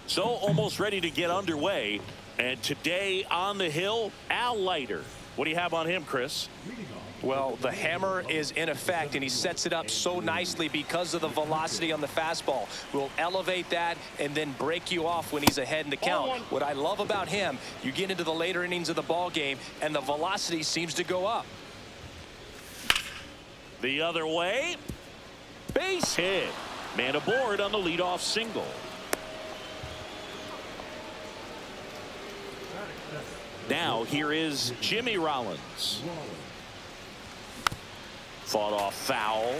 So almost ready to get underway. And today on the hill, Al Leiter. What do you have on him, Chris? Well, the hammer is in effect, and he sets it up so nicely because of the velocity on the fastball. Will elevate that and then break you off when he's ahead in the count. What I love about him, you get into the later innings of the ball game, and the velocity seems to go up. The other way. Base hit. Man aboard on the leadoff single. Now here is Jimmy Rollins. Fought off foul.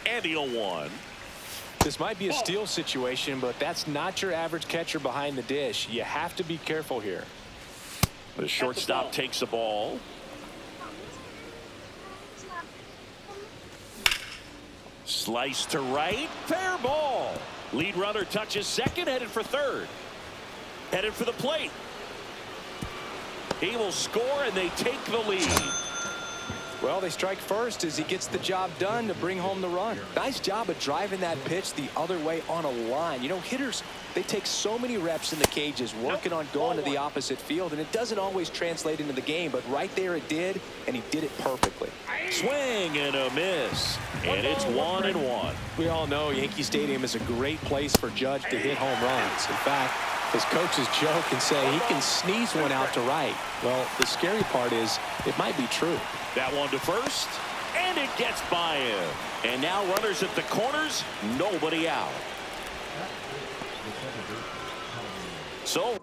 And the 0-1. This might be a steal situation, but that's not your average catcher behind the dish. You have to be careful here. The shortstop takes the ball. Slice to right. Fair ball. Lead runner touches second, headed for third. Headed for the plate. He will score, and they take the lead. Well, they strike first as he gets the job done to bring home the run. Nice job of driving that pitch the other way on a line. You know, hitters, they take so many reps in the cages working on going to the opposite field, and it doesn't always translate into the game, but right there it did, and he did it perfectly. Swing and a miss, and it's 1-1. We all know Yankee Stadium is a great place for Judge to hit home runs. In fact, his coaches joke and say he can sneeze one out to right. Well, the scary part is it might be true. That one to first, and it gets by him. And now runners at the corners, nobody out. So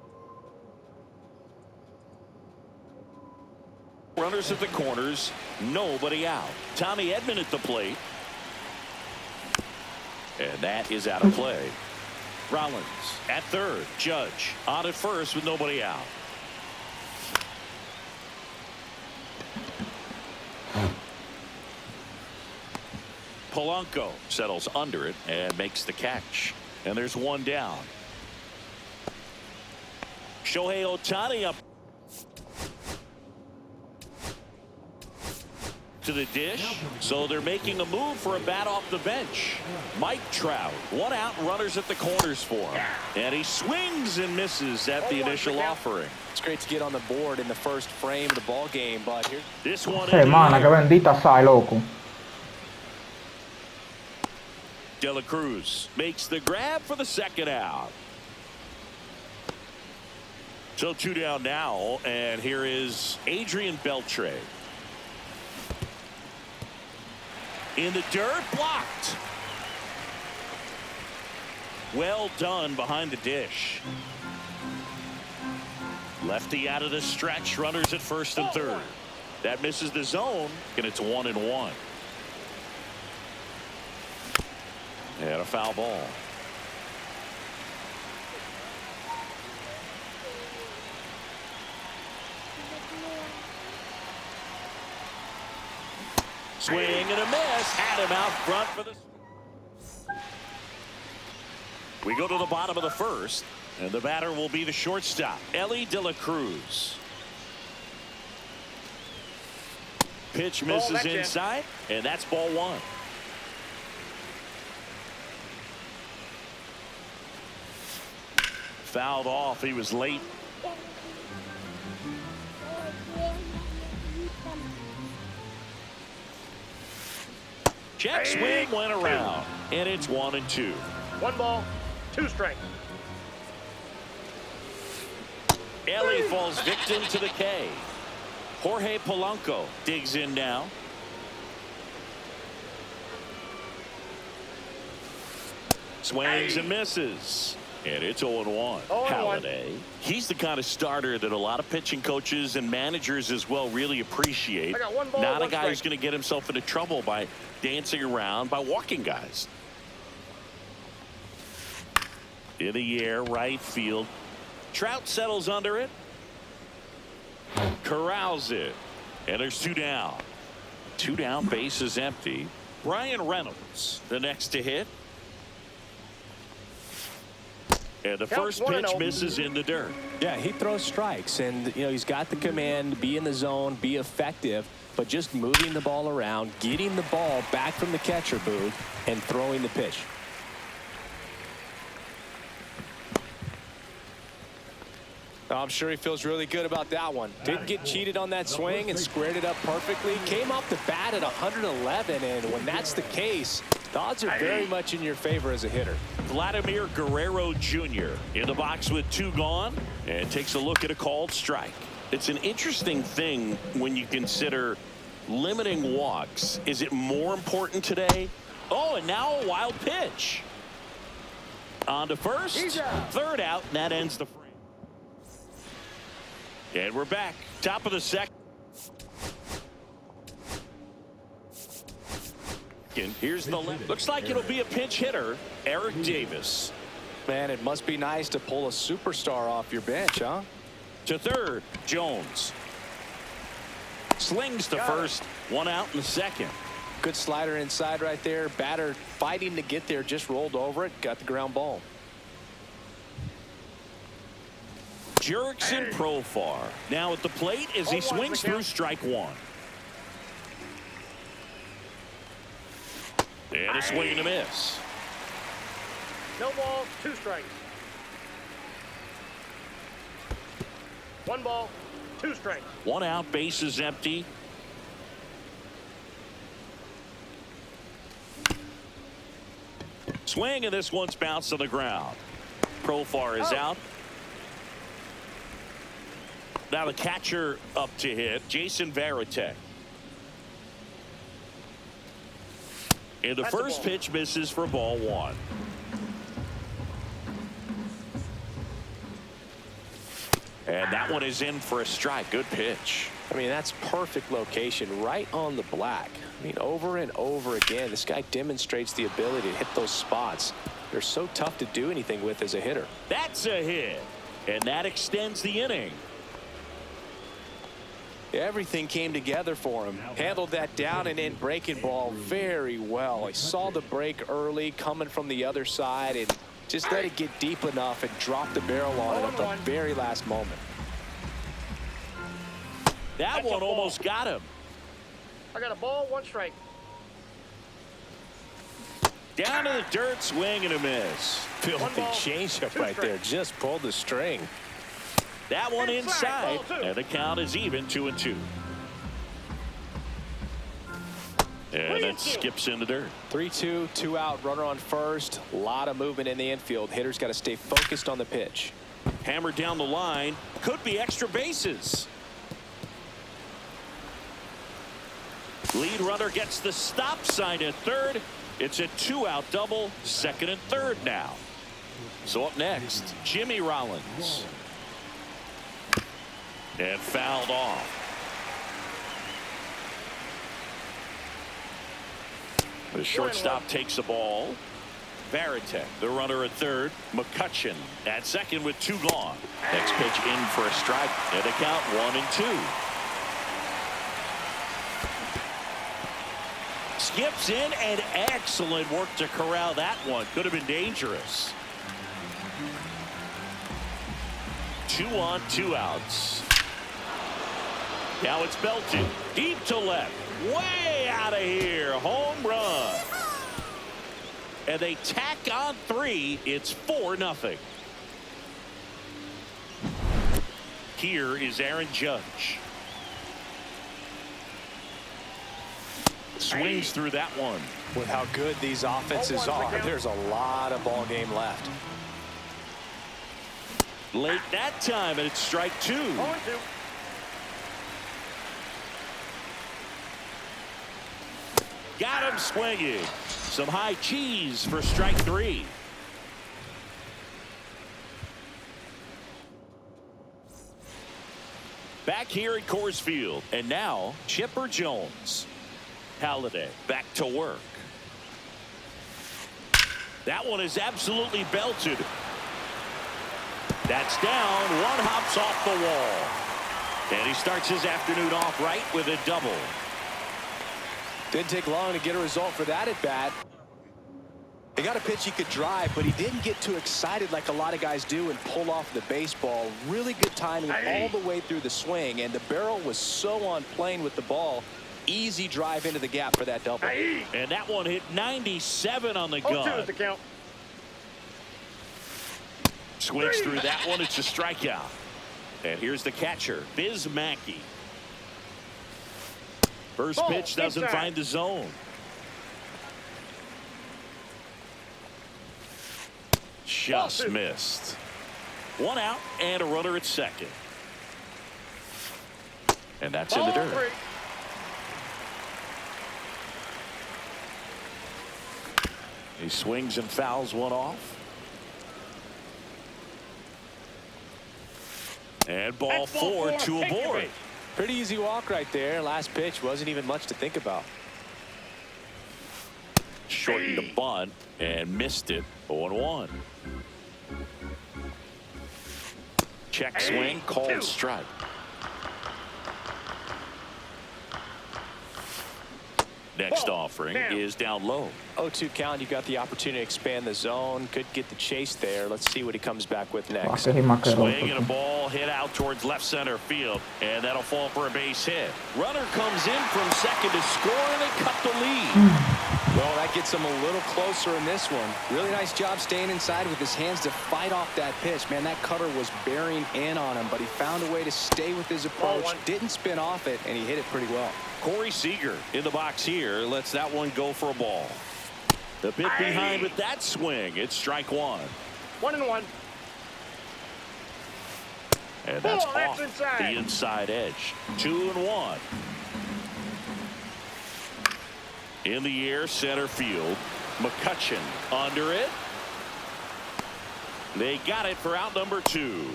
runners at the corners, nobody out. Tommy Edman at the plate. And that is out of play. Rollins at third. Judge on at first with nobody out. Polanco settles under it and makes the catch. And there's one down. Shohei Ohtani up to the dish. So they're making a move for a bat off the bench. Mike Trout, one out, runners at the corners for him. And he swings and misses at the initial offering. It's great to get on the board in the first frame of the ball game, but here this one. Semana, que bendita sai, loco. De La Cruz makes the grab for the second out. So 2 down now, and here is Adrian Beltre. In the dirt, blocked. Well done behind the dish. Lefty out of the stretch, runners at first and third. That misses the zone, and it's 1-1. And a foul ball. Swing and a miss. Had him out front for the. We go to the bottom of the first, and the batter will be the shortstop, Ellie De La Cruz. Pitch misses inside, and that's ball one. Fouled off. He was late. Check swing went around, and it's 1-2. 1 ball, 2 strikes. Ellie falls victim to the K. Jorge Polanco digs in now. Swings and misses. And it's 0-1. Halladay. He's the kind of starter that a lot of pitching coaches and managers as well really appreciate. Not a guy who's going to get himself into trouble by dancing around, by walking guys. In the air, right field. Trout settles under it. Corrals it. And there's 2 down. 2 down, base is empty. Ryan Reynolds, the next to hit. And the first pitch misses in the dirt. Yeah, he throws strikes, and you know he's got the command, be in the zone, be effective, but just moving the ball around, getting the ball back from the catcher booth, and throwing the pitch. I'm sure he feels really good about that one. Didn't get cheated on that swing and squared it up perfectly. Came off the bat at 111, and when that's the case, the odds are very much in your favor as a hitter. Vladimir Guerrero Jr. in the box with 2 gone and takes a look at a called strike. It's an interesting thing when you consider limiting walks. Is it more important today? Oh, and now a wild pitch. On to first, third out, and that ends the frame. And we're back. Top of the second. Here's the left. Looks like it'll be a pinch hitter, Eric Davis. Man, it must be nice to pull a superstar off your bench, huh? To third, Jones. Slings to first, 1 out in the second. Good slider inside right there. Batter fighting to get there, just rolled over it, got the ground ball. Jurickson Profar now at the plate as he swings through strike 1. And a swing and a miss. No balls, 2 strikes. 1 ball, 2 strikes. 1 out, base is empty. Swing, and this one's bounced on the ground. Profar is out. Now the catcher up to hit, Jason Varitek. And the first pitch misses for ball 1. And that one is in for a strike. Good pitch. I mean, that's perfect location, right on the black. I mean, over and over again, this guy demonstrates the ability to hit those spots. They're so tough to do anything with as a hitter. That's a hit, and that extends the inning. Everything came together for him. Handled that down and in breaking ball very well. He saw the break early coming from the other side and just let it get deep enough and drop the barrel on it at the very last moment. That one almost got him. I got a ball, 1 strike. Down to the dirt, swing and a miss. Filthy changeup right there. Just pulled the string. That one inside, and the count is even, 2-2. And it skips in the dirt. 3-2, 2 out, runner on first. A lot of movement in the infield. Hitters got to stay focused on the pitch. Hammered down the line. Could be extra bases. Lead runner gets the stop sign at third. It's a 2-out double, second and third now. So up next, Jimmy Rollins. And fouled off. The shortstop takes the ball. Varitek, the runner at third. McCutcheon at second with 2 gone. Next pitch in for a strike. And the count 1-2. Skips in, and excellent work to corral that one. Could have been dangerous. 2 on, 2 outs. Now it's belted deep to left, way out of here. Home run. And they tack on 3. It's 4-0. Here is Aaron Judge. Swings through that one. With how good these offenses are, there's a lot of ball game left. Late that time, and it's strike 2. 0-2. Got him swinging. Some high cheese for strike 3. Back here at Coors Field, and now Chipper Jones. Halliday back to work. That one is absolutely belted. That's down. 1 hops off the wall. And he starts his afternoon off right with a double. Didn't take long to get a result for that at bat. He got a pitch he could drive, but he didn't get too excited like a lot of guys do and pull off the baseball. Really good timing all the way through the swing, and the barrel was so on plane with the ball. Easy drive into the gap for that double. And that one hit 97 on the gun. 0-2 is the count. Swings through that one. It's a strikeout. And here's the catcher, Biz Mackey. First pitch doesn't find the zone. Just missed. One out and a runner at second. And that's in the dirt. He swings and fouls one off. And ball four to a board. Pretty easy walk right there. Last pitch wasn't even much to think about. Shortened the bunt and missed it. 0-1. Check swing, called strike. Next offering is down low. 0-2 count. You've got the opportunity to expand the zone. Could get the chase there. Let's see what he comes back with next. Swing and a ball hit out towards left center field, and that'll fall for a base hit. Runner comes in from second to score, and they cut the lead. Well, that gets him a little closer in this one. Really nice job staying inside with his hands to fight off that pitch. Man, that cutter was bearing in on him, but he found a way to stay with his approach, didn't spin off it, and he hit it pretty well. Corey Seager in the box here lets that one go for a ball. The bit behind with that swing. It's strike one. 1-1. And that's off the inside edge. 2-1. In the air, center field. McCutchen under it. They got it for out number 2.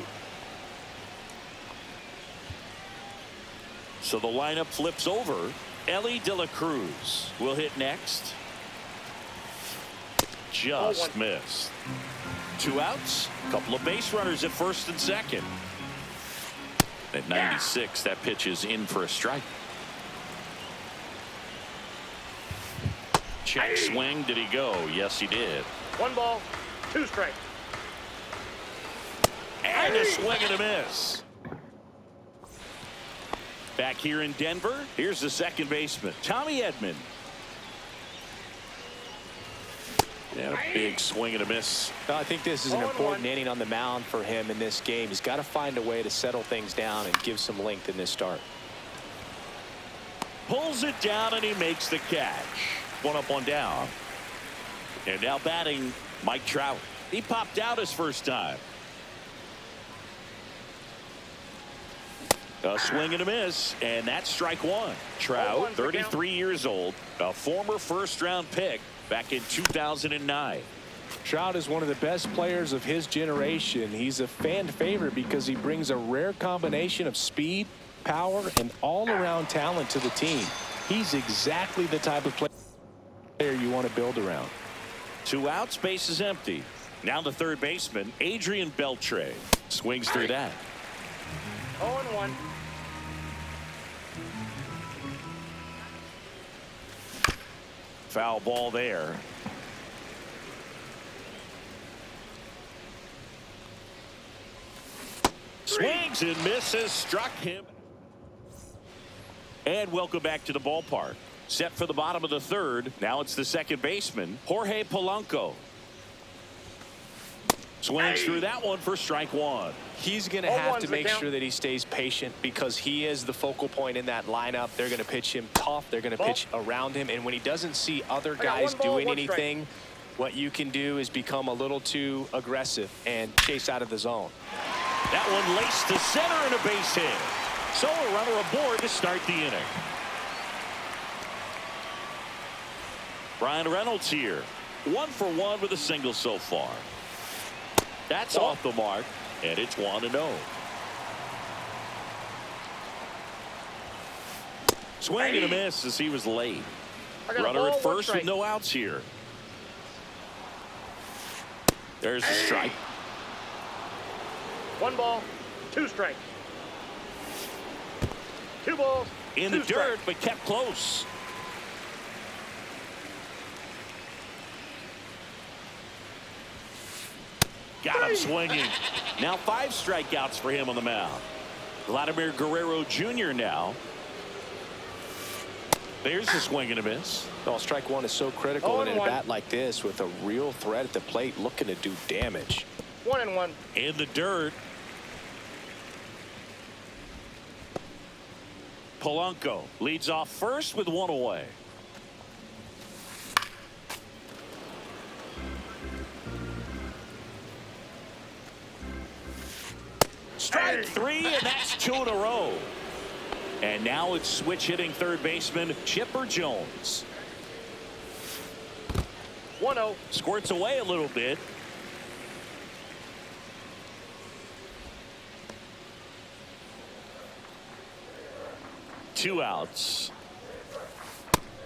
So the lineup flips over. Ellie De La Cruz will hit next. Just missed. 2 outs. Couple of base runners at first and second. At 96, that pitch is in for a strike. Check swing. Did he go? Yes, he did. 1 ball, 2 strikes. And a swing and a miss. Back here in Denver, here's the second baseman, Tommy Edman. And a big swing and a miss. I think this is an important inning on the mound for him in this game. He's got to find a way to settle things down and give some length in this start. Pulls it down and he makes the catch. 1 up, 1 down. And now batting, Mike Trout. He popped out his first time. A swing and a miss, and that's strike 1. Trout, 33 years old, a former first-round pick back in 2009. Trout is one of the best players of his generation. He's a fan favorite because he brings a rare combination of speed, power, and all-around talent to the team. He's exactly the type of player you want to build around. 2 outs, base is empty. Now the third baseman, Adrian Beltre, swings through that. 0-1. Foul ball there. Swings and misses, struck him. And welcome back to the ballpark. Set for the bottom of the third. Now it's the second baseman, Jorge Polanco. Swings through that one for strike 1. He's going to have to make sure that he stays patient because he is the focal point in that lineup. They're going to pitch him tough. They're going to pitch around him. And when he doesn't see other guys doing anything, what you can do is become a little too aggressive and chase out of the zone. That one laced to center and a base hit. So a runner aboard to start the inning. Brian Reynolds here. 1 for 1 with a single so far. That's off the mark, and it's 1-0. Swing and a miss as he was late. Runner at first with no outs here. There's a strike. 1 ball, 2 strikes. 2 balls. In the dirt, but kept close. Got him swinging. Now 5 strikeouts for him on the mound. Vladimir Guerrero Jr. now. There's a swing and a miss. Well, strike 1 is so critical in a bat like this with a real threat at the plate looking to do damage. 1-1. In the dirt. Polanco leads off first with one away. Strike three, and that's 2 in a row. And now it's switch hitting third baseman Chipper Jones. 1-0. Squirts away a little bit. Two outs.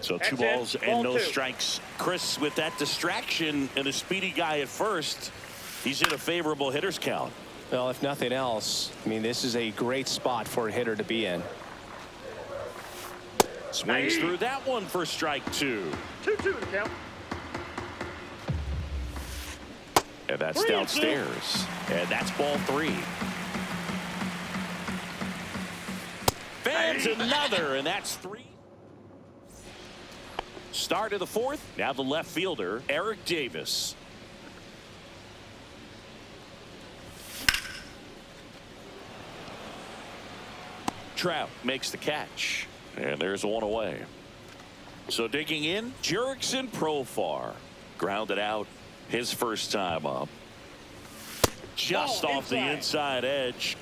So two balls and no strikes. Chris, with that distraction and a speedy guy at first, he's in a favorable hitter's count. Well, if nothing else, I mean, this is a great spot for a hitter to be in. Swings through that one for strike 2. 2-2 to count. And that's downstairs. And that's ball 3. Fans another, and that's 3. Start of the fourth. Now the left fielder, Eric Davis. Trout makes the catch. And there's one away. So digging in, Jurickson Profar. Grounded out his first time up. Just off the inside edge.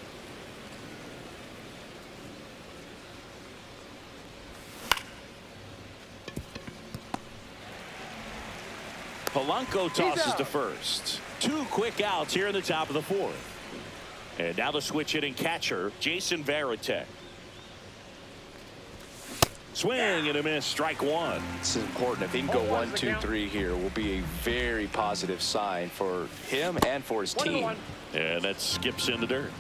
Polanco tosses to first. 2 quick outs here in the top of the fourth. And now the switch hitting catcher, Jason Varitek. Swing and a miss, strike 1. This is important. If he can go 1, 2, 3 here, will be a very positive sign for him and for his team. And that skips in the dirt.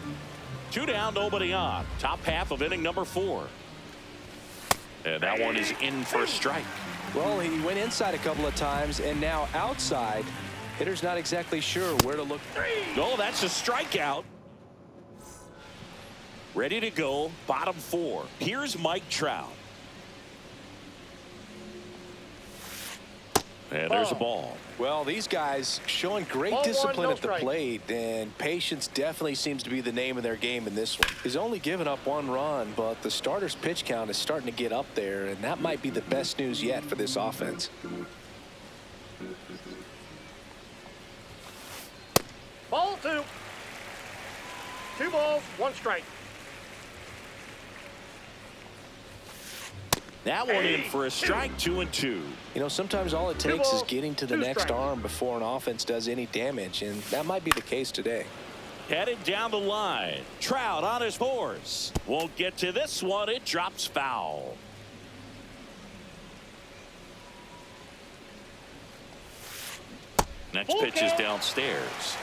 2 down, nobody on. Top half of inning number 4. And that one is in for a strike. Well, he went inside a couple of times, and now outside. Hitter's not exactly sure where to look. No, that's a strikeout. Ready to go, bottom 4. Here's Mike Trout. And there's a ball. Well, these guys showing great discipline at the plate, and patience definitely seems to be the name of their game in this one. He's only given up 1 run, but the starter's pitch count is starting to get up there, and that might be the best news yet for this offense. Ball 2. 2 balls, 1 strike. That one in for a strike, 2-2. You know, sometimes all it takes is getting to the next arm before an offense does any damage, and that might be the case today. Headed down the line. Trout on his horse. Won't get to this one. It drops foul. Next pitch is downstairs.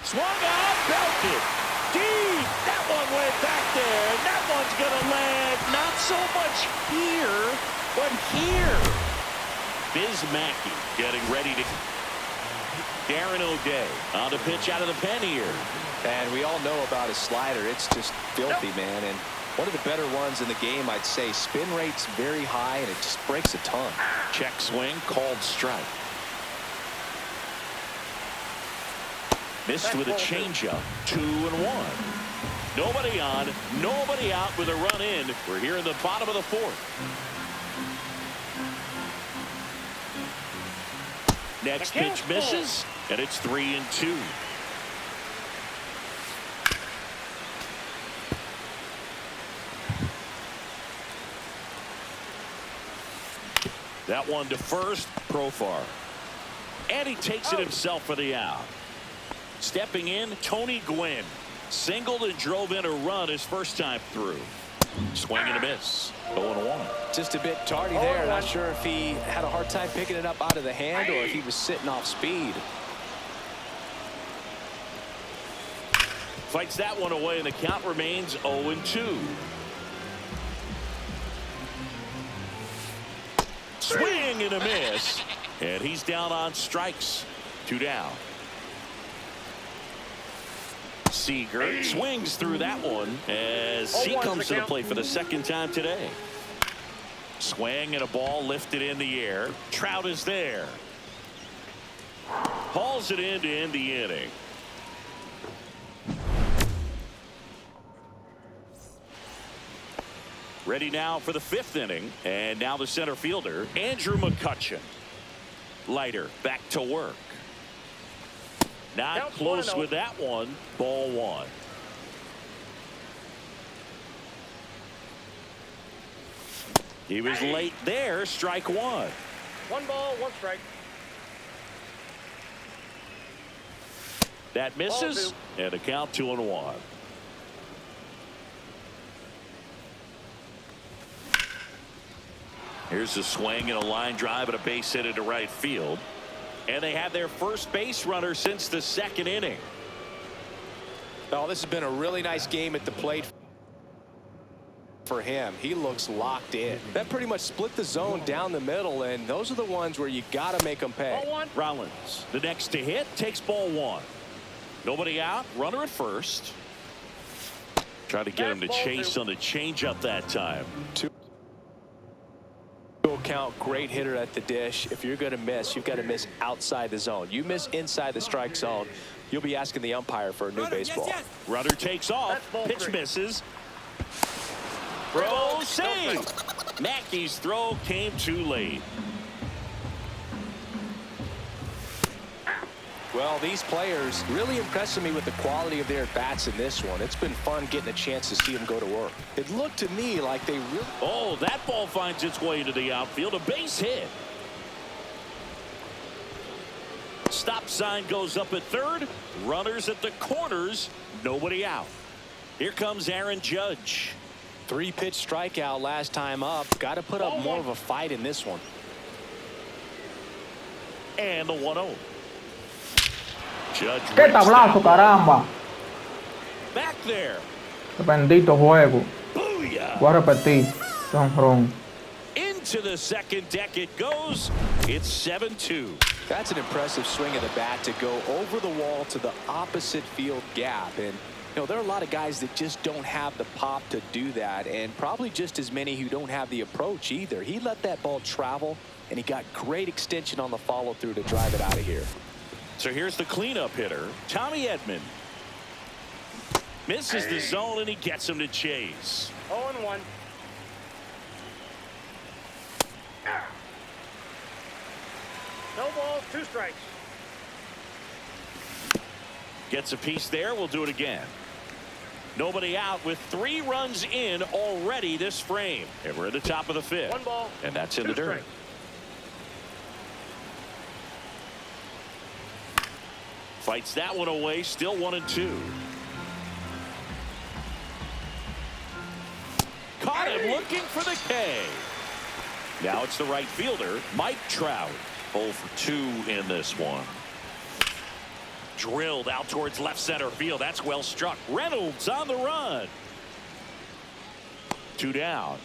Swung out, belted. Deep. That one went back there. And that one's going to land not so much here, but here. Biz Mackey getting ready to. Darren O'Day on the pitch out of the pen here. And we all know about his slider. It's just filthy, man. And one of the better ones in the game, I'd say. Spin rate's very high, and it just breaks a ton. Check swing, called strike. Missed with a changeup. 2-1. Nobody on, nobody out with a run in. We're here in the bottom of the fourth. Next pitch misses, and it's 3-2. That one to first, Profar. And he takes it himself for the out. Stepping in, Tony Gwynn. Singled and drove in a run his first time through. Swing and a miss. 0-1. Just a bit tardy there. Not sure if he had a hard time picking it up out of the hand or if he was sitting off speed. Fights that one away, and the count remains 0-2. Swing and a miss. And he's down on strikes. 2 down. Seager swings through that one as he comes to the plate for the second time today. Swing and a ball lifted in the air. Trout is there. Hauls it in to end the inning. Ready now for the 5th inning. And now the center fielder, Andrew McCutchen. Leiter back to work. Not close with that one. Ball 1. He was late there. Strike 1. 1 ball, 1 strike. That misses. And a count 2-1. Here's a swing and a line drive and a base hit into right field. And they have their first base runner since the 2nd inning. Oh, this has been a really nice game at the plate for him. He looks locked in. That pretty much split the zone down the middle, and those are the ones where you got to make them pay. Ball 1. Rollins, the next to hit, takes ball 1. Nobody out. Runner at first. Try to get him to chase on the changeup that time. Count, great hitter at the dish. If you're going to miss, you've got to miss outside the zone. You miss inside the strike zone, you'll be asking the umpire for a new baseball. Runner takes off. Pitch 3. Misses. Throw save. Mackey's throw came too late. Well, these players really impressing me with the quality of their bats in this one. It's been fun getting a chance to see them go to work. It looked to me like they really... Oh, that ball finds its way into the outfield. A base hit. Stop sign goes up at 3rd. Runners at the corners. Nobody out. Here comes Aaron Judge. 3-pitch strikeout last time up. Got to put up more of a fight in this one. And the 1-0. Judge ¡Qué tablazo, caramba! Back there. Bendito juego. Booyah. Voy a repetir. Jonrón. Into the 2nd deck it goes. It's 7-2. That's an impressive swing of the bat to go over the wall to the opposite field gap. And, you know, there are a lot of guys that just don't have the pop to do that, and probably just as many who don't have the approach either. He let that ball travel, and he got great extension on the follow-through to drive it out of here. So here's the cleanup hitter, Tommy Edman. Misses the zone, and he gets him to chase. 0-1. No balls, 2 strikes. Gets a piece there. We'll do it again. Nobody out with 3 runs in already this frame. And we're at the top of the 5th. 1 ball. And that's in the dirt. Strikes. Fights that one away. Still 1-2. Caught him looking for the K. Now it's the right fielder, Mike Trout. 0 for 2 in this one. Drilled out towards left center field. That's well struck. Reynolds on the run. 2 down.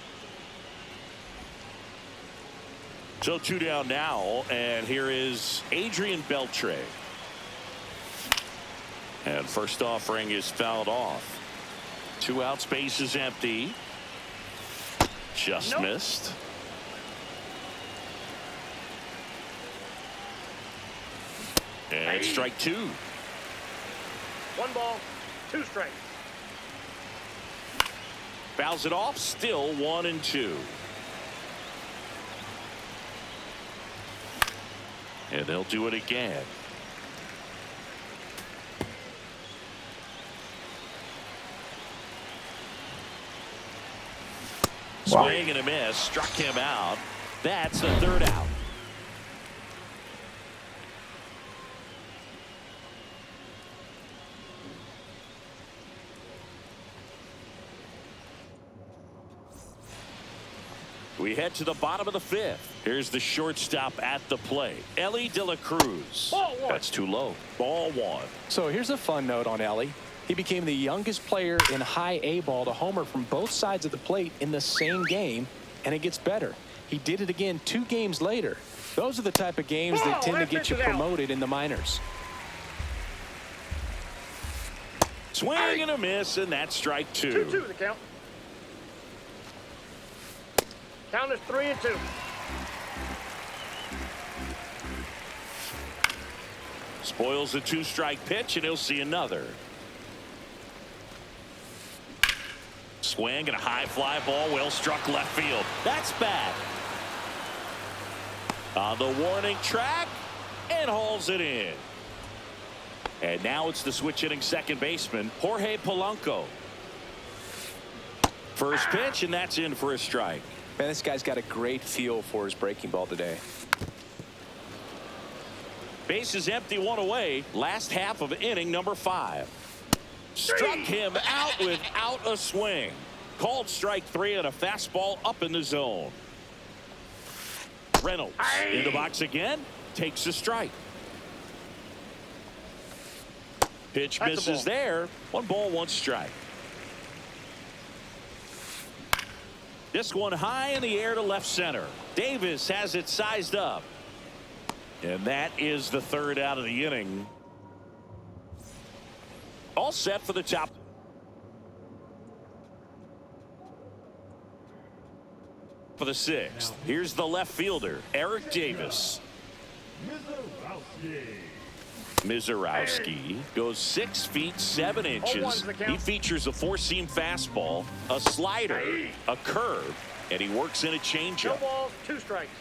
So 2 down now, and here is Adrian Beltre. And first offering is fouled off. 2 outs, base is empty. Just missed. And strike 2. 1 ball, 2 strikes. Fouls it off. Still 1-2. And they'll do it again. Wow. Swing and a miss. Struck him out. That's the 3rd out. We head to the bottom of the 5th. Here's the shortstop at the plate, Ellie De La Cruz. Ball 1. That's too low. Ball 1. So here's a fun note on Ellie. He became the youngest player in high A ball to homer from both sides of the plate in the same game, and it gets better. He did it again 2 games later. Those are the type of games that tend to get you promoted in the minors. Swing and a miss, and that's strike 2. 2-2 the count. Count is 3-2. Spoils the 2-strike pitch, and he'll see another. Swing and a high fly ball, well struck left field. That's bad. On the warning track and hauls it in. And now it's the switch hitting second baseman, Jorge Polanco. First pitch, and that's in for a strike. Man, this guy's got a great feel for his breaking ball today. Base is empty, one away. Last half of inning number 5. Struck him out without a swing. Called strike 3 and a fastball up in the zone. Reynolds in the box again, takes a strike. Pitch misses there. 1 ball, 1 strike. This one high in the air to left center. Davis has it sized up. And that is the 3rd out of the inning. All set for the top. For the 6th. Here's the left fielder, Eric Davis. Mizorowski goes 6 feet 7 inches. He features a 4-seam fastball, a slider, a curve, and he works in a changeup. 2 balls, 2 strikes.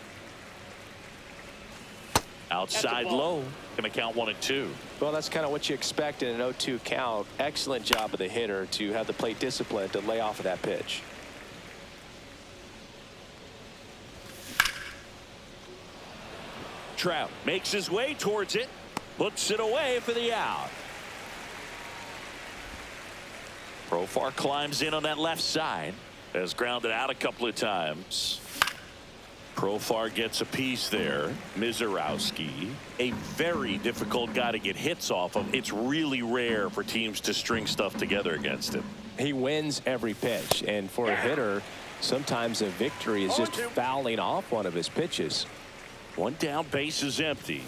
Outside low, gonna count 1 and 2. Well, that's kind of what you expect in an 0-2 count. Excellent job of the hitter to have the plate discipline to lay off of that pitch. Trout makes his way towards it, puts it away for the out. Profar climbs in on that left side, has grounded out a couple of times. Profar gets a piece there. Mizorowski, a very difficult guy to get hits off of. It's really rare for teams to string stuff together against him. He wins every pitch, and for a hitter, sometimes a victory is just fouling off one of his pitches. 1 down, base is empty.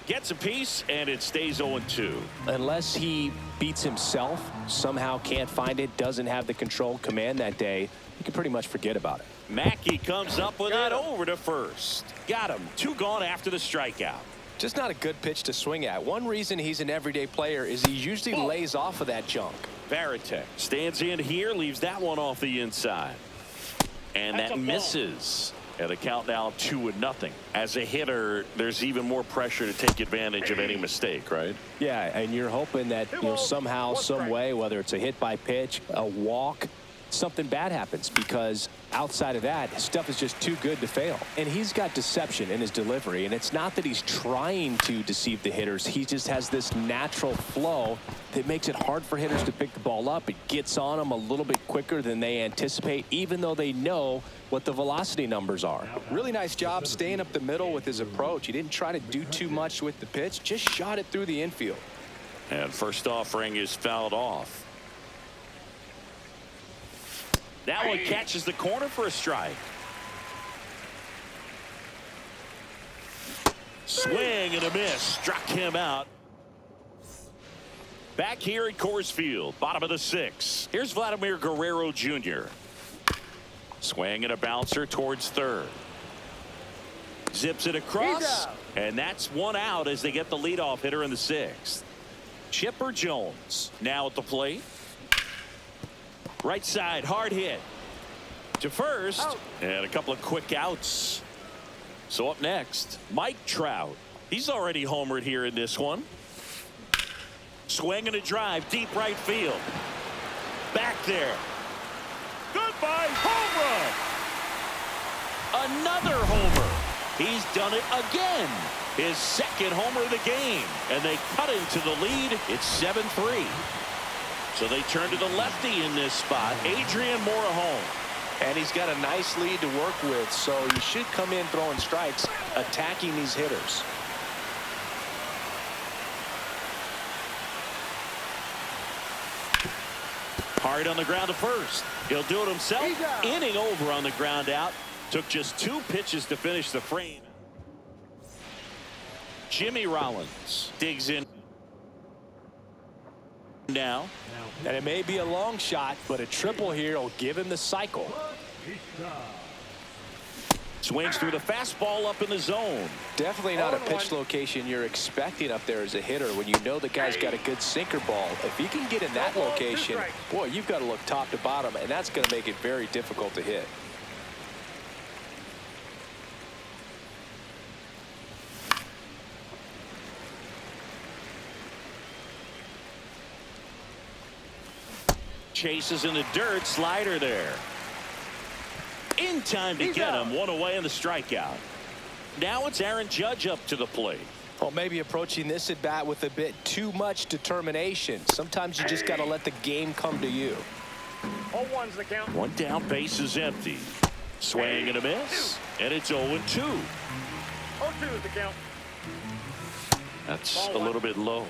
Gets a piece, and it stays 0-2. Unless he beats himself, somehow can't find it, doesn't have the control command that day, you can pretty much forget about it. Mackey comes up with it over to first. Got him. 2 gone after the strikeout. Just not a good pitch to swing at. One reason he's an everyday player is he usually lays off of that junk. Varitek stands in here, leaves that one off the inside. And that misses. At a count now 2-0. As a hitter, there's even more pressure to take advantage of any mistake, right? Yeah, and you're hoping that somehow, some way, whether it's a hit by pitch, a walk, something bad happens, because outside of that, stuff is just too good to fail. And he's got deception in his delivery, and it's not that he's trying to deceive the hitters. He just has this natural flow that makes it hard for hitters to pick the ball up. It gets on them a little bit quicker than they anticipate, even though they know what the velocity numbers are. Really nice job staying up the middle with his approach. He didn't try to do too much with the pitch, just shot it through the infield. And first offering is fouled off. That one catches the corner for a strike. Swing and a miss. Struck him out. Back here at Coors Field, bottom of the 6th. Here's Vladimir Guerrero Jr. Swing and a bouncer towards third. Zips it across, and that's 1 out as they get the leadoff hitter in the 6th. Chipper Jones now at the plate. Right side, hard hit to first, and a couple of quick outs. So up next, Mike Trout. He's already homered here in this one. Swing and a drive, deep right field. Back there. Goodbye, home run. Another homer. He's done it again. His 2nd homer of the game, and they cut into the lead. It's 7-3. So they turn to the lefty in this spot, Adrian Morejon. And he's got a nice lead to work with, so he should come in throwing strikes, attacking these hitters. Hard on the ground to first. He'll do it himself. Inning over on the ground out. Took just 2 pitches to finish the frame. Jimmy Rollins digs in now. And it may be a long shot, but a triple here will give him the cycle. Swings through the fastball up in the zone. Definitely not a pitch location you're expecting up there as a hitter when you know the guy's got a good sinker ball. If he can get in that location, boy, you've got to look top to bottom, and that's going to make it very difficult to hit. Chases in the dirt. Slider there. In time to get him. One away in the strikeout. Now it's Aaron Judge up to the plate. Well, maybe approaching this at bat with a bit too much determination. Sometimes you just got to let the game come to you. 0-1's the count. One down, base is empty. Swing and a miss. And it's 0-2. 0-2 is the count. That's a little bit low.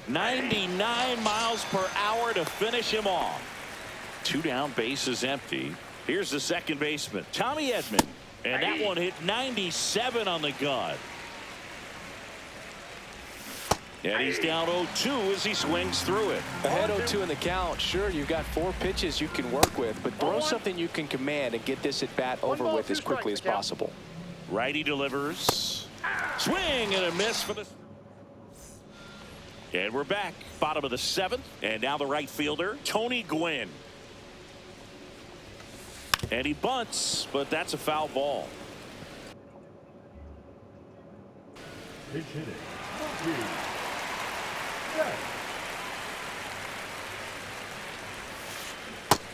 99 miles per hour to finish him off. 2 down, base is empty. Here's the second baseman, Tommy Edman. And that one hit 97 on the gun. And he's down 0-2 as he swings through it. Ahead 0-2 in the count. Sure, you've got 4 pitches you can work with, but throw something you can command and get this at bat over with as quickly as possible. Righty delivers. Swing and a miss for the... And we're back. Bottom of the 7th. And now the right fielder, Tony Gwynn. And he bunts, but that's a foul ball. Pitch hitting.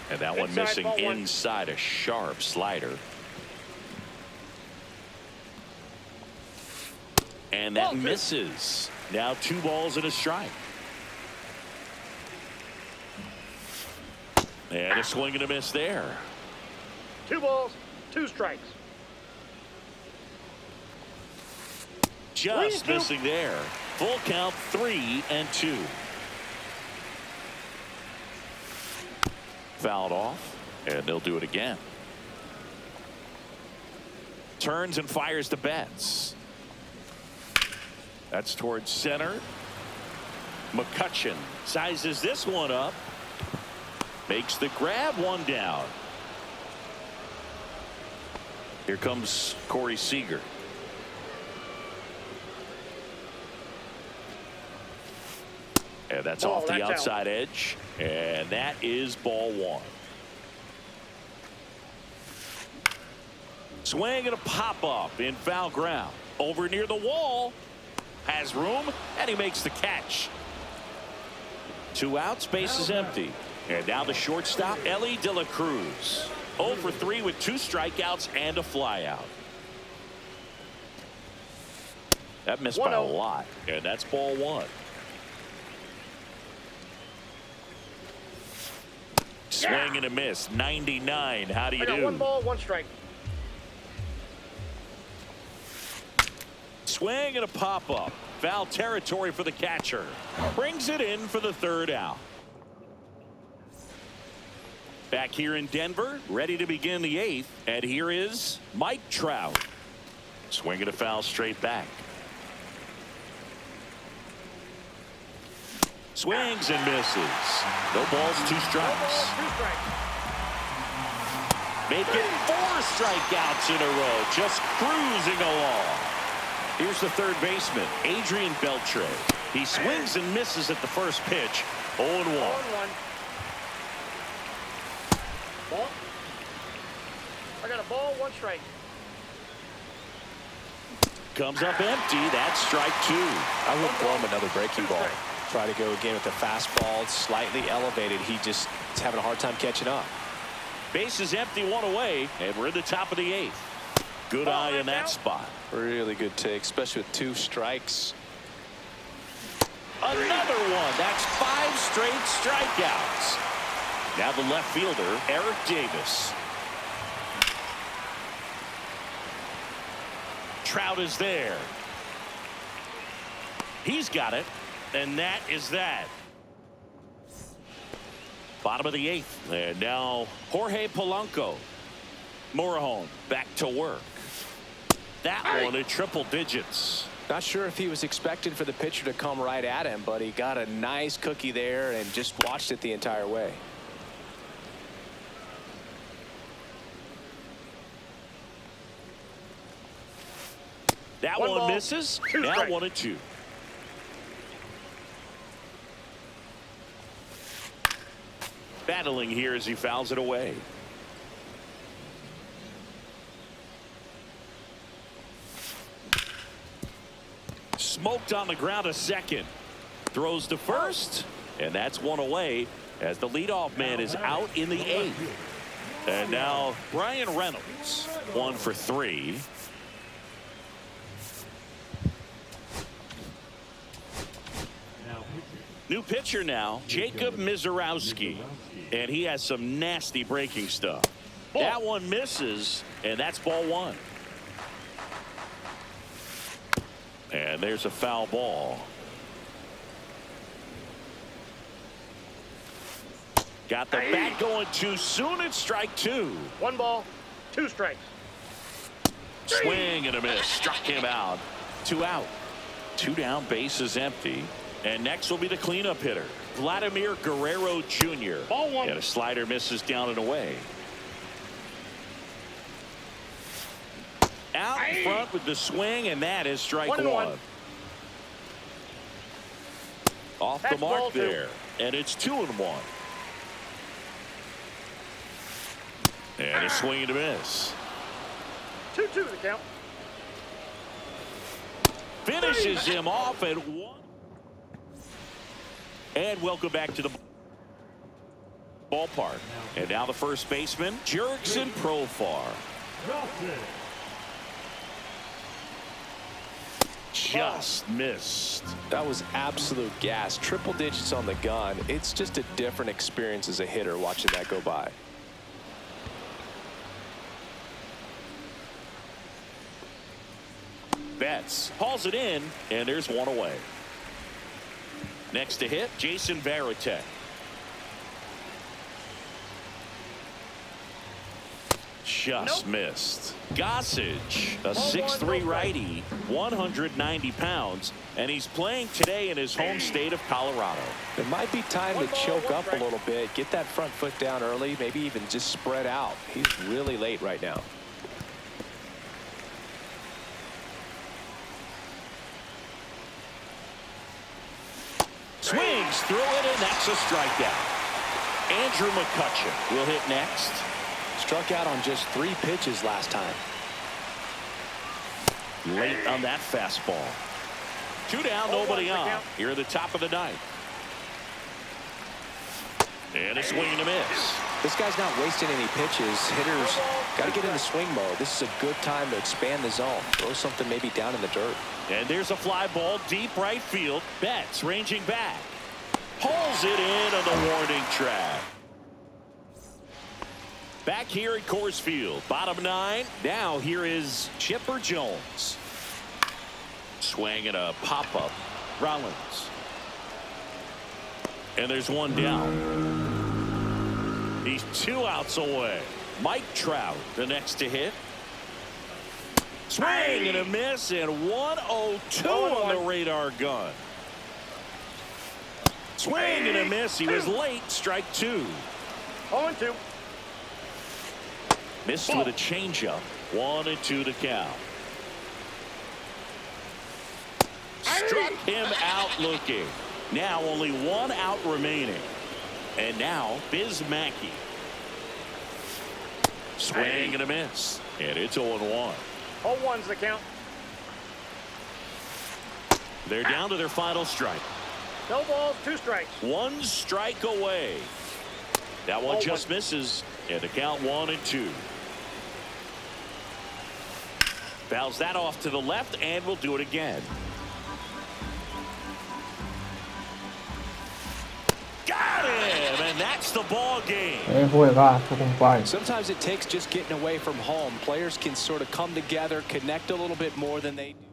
And that one missing inside a sharp slider. And that misses. Now 2 balls and a strike. And a swing and a miss there. 2 balls, 2 strikes. Just missing there. Full count, 3-2. Fouled off, and they'll do it again. Turns and fires the bats. That's towards center. McCutcheon sizes this one up. Makes the grab, 1 down. Here comes Corey Seager. And that's off the outside edge. And that is ball 1. Swing and a pop-up in foul ground. Over near the wall. Has room, and he makes the catch. 2 outs, base is empty. And now the shortstop, Ellie De La Cruz. 0 for 3 with 2 strikeouts and a flyout. That missed by a lot, and that's ball 1. Swing and a miss, 99. How do you do? 1 ball, 1 strike. Swing and a pop-up. Foul territory for the catcher. Brings it in for the 3rd out. Back here in Denver, ready to begin the 8th. And here is Mike Trout. Swing and a foul straight back. Swings and misses. No balls, 2 strikes. Make it 4 strikeouts in a row. Just cruising along. Here's the 3rd baseman, Adrian Beltre. He swings and misses at the first pitch. 0-1. Ball. I got a ball, 1 strike. Comes up empty. That's strike 2. I would throw him another breaking ball. Try to go again with the fastball, slightly elevated. He just is having a hard time catching up. Base is empty, 1 away, and we're in the top of the 8th. Good eye in that spot. Really good take, especially with 2 strikes. Another one. That's 5 straight strikeouts. Now the left fielder, Eric Davis. Trout is there. He's got it, and that is that. Bottom of the 8th, and now Jorge Polanco. Morejon back to work. That one at triple digits. Not sure if he was expecting for the pitcher to come right at him, but he got a nice cookie there and just watched it the entire way. That One one ball, misses. two Now strikes. 1-2. Battling here as he fouls it away. Smoked on the ground a second. Throws to first, and that's one away as the leadoff man is out in the 8th. And now Brian Reynolds, 1 for 3. New pitcher now, Jacob Mizorowski, and he has some nasty breaking stuff. That one misses, and that's ball 1. And there's a foul ball. Got the bat going too soon. It's strike 2. 1 ball, 2 strikes. Swing and a miss. Struck him out. 2 out. 2 down. Base is empty. And next will be the cleanup hitter, Vladimir Guerrero Jr. Ball 1. And a slider misses down and away. Out in front with the swing, and that is strike 1. 1-1. Off That's the mark ball 2. there. And it's 2-1. And a swing and a miss. 2-2 the count. Finishes him off at 1. And welcome back to the ballpark. And now the first baseman, Jurickson Profar. Just missed. That was absolute gas. Triple digits on the gun. It's just a different experience as a hitter watching that go by. Betts hauls it in, and there's one away. Next to hit, Jason Varitek. Just missed. Gossage, a 6'3" righty, 190 pounds, and he's playing today in his home state of Colorado. It might be time to choke up a little bit, get that front foot down early, maybe even just spread out. He's really late right now. Swings through it, and that's a strikeout. Andrew McCutchen will hit next. Struck out on just 3 pitches last time. Late on that fastball. 2 down, nobody on. Here at the top of the 9th. And a swing and a miss. This guy's not wasting any pitches. Hitters got to get in the swing mode. This is a good time to expand the zone. Throw something maybe down in the dirt. And there's a fly ball deep right field. Betts ranging back. Pulls it in on the warning track. Back here at Coors Field, bottom 9. Now here is Chipper Jones. Swing and a pop-up. Rollins. And there's one down. He's 2 outs away. Mike Trout, the next to hit. Swing and a miss, and 1-0-2 on the radar gun. Swing and a miss. He was late. Strike 2. 0-2. Missed with a changeup. 1-2 to count. Struck him out looking. Now only 1 out remaining. And now Biz Mackey. Swing and a miss. And it's 0-1. 0-1's the count. They're down to their final strike. No balls, 2 strikes. 1 strike away. That one just misses. And the count 1-2. Fouls that off to the left, and we'll do it again. Got him, and that's the ball game. juegazo, compadre. Sometimes it takes just getting away from home. Players can sort of come together, connect a little bit more than they do.